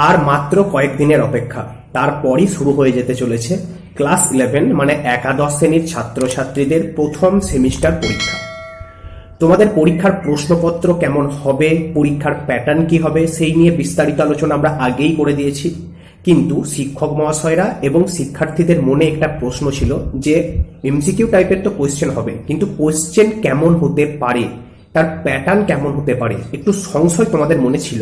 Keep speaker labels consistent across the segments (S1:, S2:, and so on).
S1: আর মাত্র কয়েকদিনের অপেক্ষা, তারপরই শুরু হয়ে যেতে চলেছে ক্লাস 11 মানে একাদশ শ্রেণীর ছাত্রছাত্রীদের প্রথম সেমিস্টার পরীক্ষা। তোমাদের পরীক্ষার প্রশ্নপত্র কেমন হবে, পরীক্ষার প্যাটার্ন কি হবে, সেই নিয়ে বিস্তারিত আলোচনা আমরা আগেই করে দিয়েছি। কিন্তু শিক্ষক মহাশয়রা এবং শিক্ষার্থীদের মনে একটা প্রশ্ন ছিল যে এমসিকিউ টাইপের তো কোয়েশ্চেন হবে, কিন্তু কোয়েশ্চেন কেমন হতে পারে, তার প্যাটার্ন কেমন হতে পারে, একটু সংশয় তোমাদের মনে ছিল।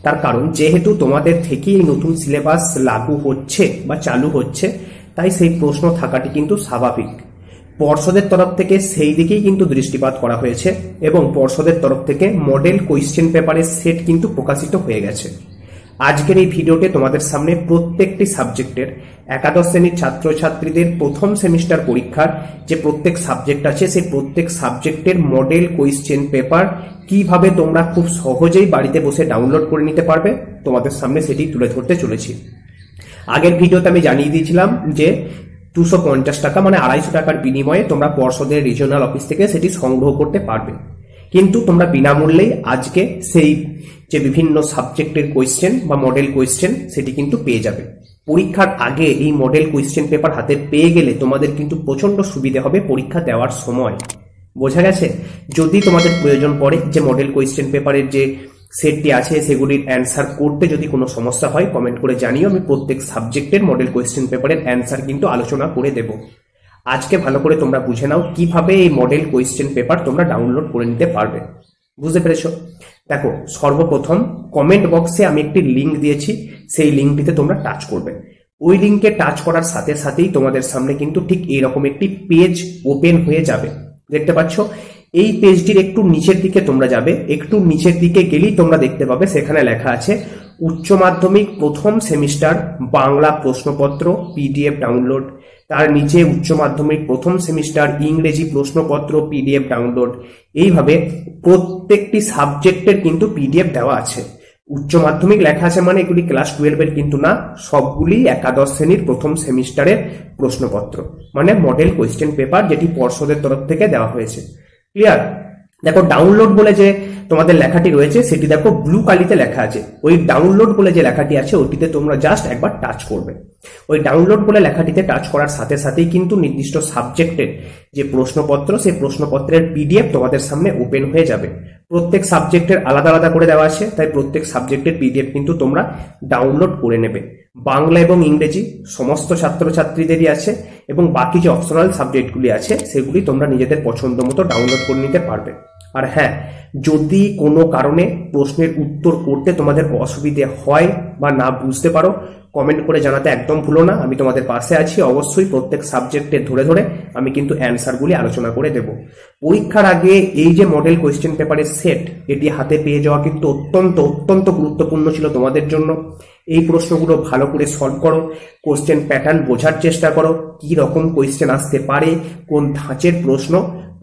S1: তার কারণ যেহেতু তোমাদের থেকেই এই নতুন সিলেবাস লাগু হচ্ছে বা চালু হচ্ছে, তাই সেই প্রশ্ন থাকাটি কিন্তু স্বাভাবিক। পর্ষদের তরফ থেকে সেই দিকেই কিন্তু দৃষ্টিপাত করা হয়েছে এবং পর্ষদের তরফ থেকে মডেল কোয়েশ্চেন পেপারের সেট কিন্তু প্রকাশিত হয়ে গেছে। আজকের এই ভিডিওতে তোমাদের সামনে প্রত্যেকটি সাবজেক্টের একাদশ শ্রেণীর ছাত্রছাত্রীদের প্রথম সেমিস্টার পরীক্ষার যে প্রত্যেক সাবজেক্ট আছে সেই প্রত্যেক সাবজেক্টের মডেল কোয়েশ্চেন পেপার কিভাবে তোমরা খুব সহজেই বাড়িতে বসে ডাউনলোড করে নিতে পারবে তোমাদের সামনে সেটি তুলে ধরতে চলেছি। আগের ভিডিওতে আমি জানিয়ে দিয়েছিলাম যে 250 টাকা মানে 250 টাকার বিনিময়ে তোমরা পর্ষদের রিজিওনাল অফিস থেকে সেটি সংগ্রহ করতে পারবে, কিন্তু তোমরা বিনামূল্যেই আজকে সেই যে বিভিন্ন সাবজেক্টের কোয়েশ্চেন বা মডেল কোয়েশ্চেন সেটি কিন্তু পেয়ে যাবে। পরীক্ষার আগে এই মডেল কোয়েশ্চেন পেপার হাতে পেয়ে গেলে তোমাদের কিন্তু প্রচন্ড সুবিধা হবে পরীক্ষা দেওয়ার সময়। বোঝা গেছে? যদি তোমাদের প্রয়োজন পড়ে যে মডেল কোয়েশ্চেন পেপারের যে সেটটি আছে সেগুলির অ্যান্সার করতে যদি কোনো সমস্যা হয় কমেন্ট করে জানিও, আমি প্রত্যেক সাবজেক্টের মডেল কোয়েশ্চেন পেপারের অ্যান্সার কিন্তু আলোচনা করে দেব। আজকে ভালো করে তোমরা বুঝে নাও কিভাবে এই মডেল কোয়েশ্চেন পেপার তোমরা ডাউনলোড করে নিতে পারবে। বুঝতে পেরেছো? দেখো, সর্বপ্রথম কমেন্ট বক্সে আমি একটি লিঙ্ক দিয়েছি, সেই লিঙ্কটিতে তোমরা টাচ করবে। ওই লিঙ্কে টাচ করার সাথে সাথেই তোমাদের সামনে কিন্তু ঠিক এইরকম একটি পেজ ওপেন হয়ে যাবে। দেখতে পাচ্ছ? এই পেজটির একটু নিচের দিকে তোমরা যাবে, একটু নিচের দিকে গেলেই তোমরা দেখতে পাবে সেখানে লেখা আছে উচ্চ মাধ্যমিক প্রথম সেমিস্টার বাংলা প্রশ্নপত্র পিডিএফ ডাউনলোড। তার নিচে উচ্চ মাধ্যমিক প্রথম সেমিস্টার ইংরেজি প্রশ্নপত্র পিডিএফ ডাউনলোড। এইভাবে প্রত্যেকটি সাবজেক্টের কিন্তু পিডিএফ দেওয়া আছে। উচ্চ মাধ্যমিক লেখা আছে মানে এগুলি ক্লাস 12 এর কিন্তু না, সবগুলি একাদশ শ্রেণীর প্রথম সেমিস্টারের প্রশ্নপত্র মানে মডেল কোয়েশ্চেন পেপার, যেটি পর্ষদের তরফ থেকে দেওয়া হয়েছে। ক্লিয়ার? দেখো, ডাউনলোড বলে যে তোমাদের লেখাটি রয়েছে সেটি দেখো ব্লু কালিতে লেখা আছে। ওই ডাউনলোড বলে যে লেখাটি আছে ওটিতে তোমরা জাস্ট একবার টাচ করবে। ওই ডাউনলোড বলে লেখাটিতে টাচ করার সাথে সাথেই কিন্তু নির্দিষ্ট সাবজেক্টের যে প্রশ্নপত্র সেই প্রশ্নপত্রের পিডিএফ তোমাদের সামনে ওপেন হয়ে যাবে। প্রত্যেক সাবজেক্টের আলাদা আলাদা করে দেওয়া আছে, তাই প্রত্যেক সাবজেক্টের পিডিএফ কিন্তু তোমরা ডাউনলোড করে নেবে। বাংলা এবং ইংরেজি সমস্ত ছাত্রছাত্রীদেরই আছে এবং বাকি যে অপশনাল সাবজেক্টগুলি আছে সেগুলি তোমরা নিজেদের পছন্দ মতো ডাউনলোড করে নিতে পারবে। আর হ্যাঁ, যদি কোনো কারণে প্রশ্নের উত্তর করতে তোমাদের অসুবিধে হয় বা না বুঝতে পারো, কমেন্ট করে জানাতে একদম ভুলো না, আমি তোমাদের পাশে আছি। অবশ্যই প্রত্যেক সাবজেক্টে ধরে ধরে আমি কিন্তু অ্যান্সারগুলি আলোচনা করে দেব। পরীক্ষার আগে এই যে মডেল কোয়েশ্চেন পেপারের সেট, এটি হাতে পেয়ে যাওয়া কিন্তু অত্যন্ত অত্যন্ত গুরুত্বপূর্ণ ছিল তোমাদের জন্য। এই প্রশ্নগুলো ভালো করে সলভ করো, কোয়েশ্চেন প্যাটার্ন বোঝার চেষ্টা করো, কি রকম কোয়েশ্চেন আসতে পারে, কোন ধাঁচের প্রশ্ন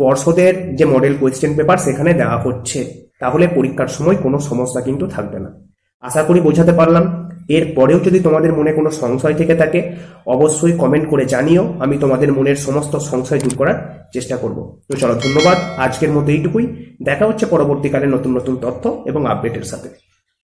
S1: পর্ষদের যে মডেল কোয়েশ্চেন পেপার সেখানে দেওয়া হচ্ছে, তাহলে পরীক্ষার সময় কোনো সমস্যা কিন্তু থাকবে না। আশা করি বোঝাতে পারলাম। এরপরেও যদি তোমাদের মনে কোনো সংশয় থেকে থাকে অবশ্যই কমেন্ট করে জানিও, আমি তোমাদের মনের সমস্ত সংশয় দূর করার চেষ্টা করব। তো চলো, ধন্যবাদ। আজকের মতো এইটুকুই। দেখা হচ্ছে পরবর্তীকালে নতুন নতুন তথ্য এবং আপডেটের সাথে।